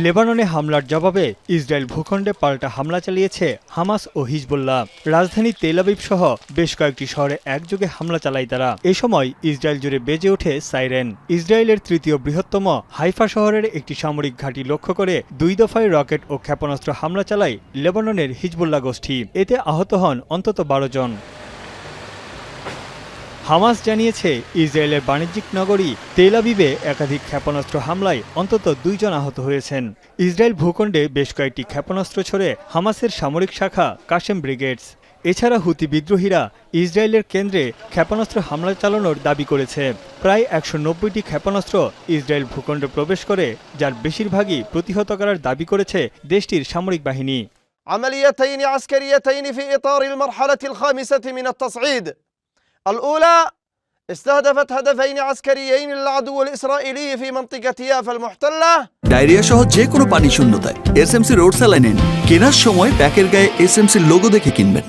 লেবাননে হামলার জবাবে ইসরায়েল ভূখণ্ডে পাল্টা হামলা চালিয়েছে হামাস ও হিজবুল্লাহ। রাজধানী তেল আবিব সহ বেশ কয়েকটি শহরে একযোগে হামলা চালায় তারা। এ সময় ইসরায়েল জুড়ে বেজে ওঠে সাইরেন। ইসরায়েলের তৃতীয় বৃহত্তম হাইফা শহরের একটি সামরিক ঘাঁটি লক্ষ্য করে 2 দফায় রকেট ও ক্ষেপণাস্ত্র হামলা চালায় লেবাননের হিজবুল্লাহ গোষ্ঠী। এতে আহত হন অন্তত 12 জন। হামাস জানিয়েছে ইসরায়েলের বাণিজ্যিক নগরী তেল আবিবে একাধিক ক্ষেপণাস্ত্র হামলায় অন্তত 2 জন আহত হয়েছেন। ইসরায়েল ভূখণ্ডে বেশ কয়েকটি ক্ষেপণাস্ত্র ছড়ে হামাসের সামরিক শাখা কাশেম ব্রিগেডস। এছাড়া হুতি বিদ্রোহীরা ইসরায়েলের কেন্দ্রে ক্ষেপণাস্ত্র হামলা চালানোর দাবি করেছে। প্রায় 190টি ক্ষেপণাস্ত্র ইসরায়েল ভূখণ্ডে প্রবেশ করে, যার বেশিরভাগই প্রতিহত করার দাবি করেছে দেশটির সামরিক বাহিনী। عمليتين عسكريتين في إطار المرحلة الخامسة من التصعيد. الأولى استهدفت هدفين عسكريين للعدو الإسرائيلي في منطقة يافا المحتلة. ডায়রিয়া সহ যে কোনো পানি শূন্যতায় এসএমসি রোড স্যালাইন নিন। কেনার সময় প্যাকের গায়ে এসএমসি লোগো দেখে কিনবেন।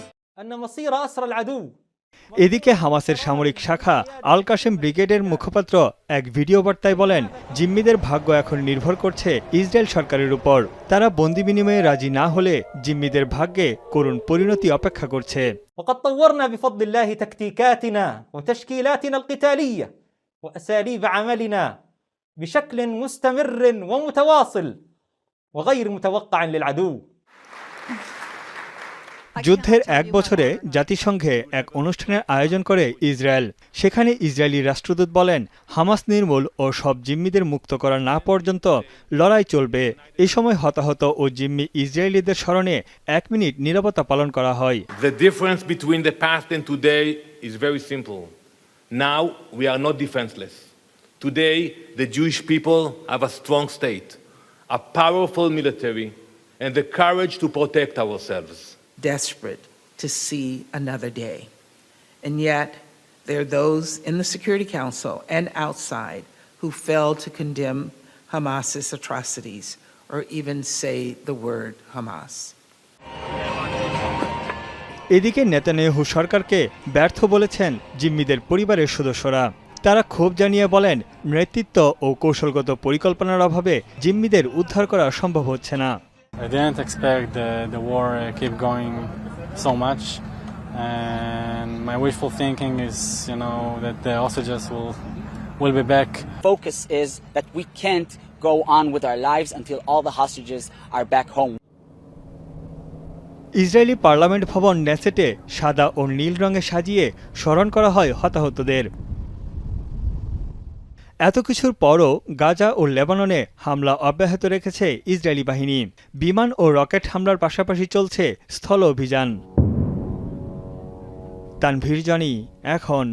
এদিকে হামাসের সামরিক শাখা আল কাশেম ব্রিগেডের মুখপাত্র এক ভিডিও বার্তায় বলেন, জিম্মিদের ভাগ্য এখন নির্ভর করছে ইসরায়েল সরকারের উপর। তারা বন্দি বিনিময়ে রাজি না হলে জিম্মিদের ভাগ্যে করুণ পরিণতি অপেক্ষা করছে। وقد طورنا بفضل الله تكتيكاتنا وتشكيلاتنا القتالية وأساليب عملنا بشكل مستمر ومتواصل وغير متوقع للعدو. যুদ্ধের 1 বছরে জাতিসংঘে এক অনুষ্ঠানের আয়োজন করে ইসরায়েল। সেখানে ইসরায়েলি রাষ্ট্রদূত বলেন, হামাস নির্মূল ও সব জিম্মিদের মুক্ত করা না পর্যন্ত লড়াই চলবে। এই সময় হতাহত ও জিম্মি ইসরায়েলিদের স্মরণে 1 মিনিট নীরবতা পালন করা হয়। The difference between the past and today is very simple. Now we are not defenseless. Today the Jewish people have a strong state, a powerful military, and the courage to protect ourselves. Desperate to see another day. And yet, there are those in the Security Council and outside who fail to condemn Hamas's atrocities or even say the word Hamas. এদিকে Netanyahu সরকারকে ব্যর্থ বলেছেন জিম্মিদের পরিবারের সদস্যরা। তারা ক্ষোভ জানিয়ে বলেন, নেতৃত্ব ও কৌশলগত পরিকল্পনার অভাবে জিম্মিদের উদ্ধার করা সম্ভব হচ্ছে না। I didn't expect the war keep going so much, and my wishful thinking is, that the hostages will be back. Focus is that we can't go on with our lives until all the hostages are back home. Israeli parliament ভবন নেসেটে সাদা ও নীল রঙে সাজিয়ে স্মরণ করা হয় হতাহতদের। এত কিছুর পরও গাজা ও লেবাননে হামলা অব্যাহত রেখেছে ইসরায়েলি বাহিনী। বিমান ও রকেট হামলার পাশাপাশি চলছে স্থল অভিযান। তানভীর জানি, এখন।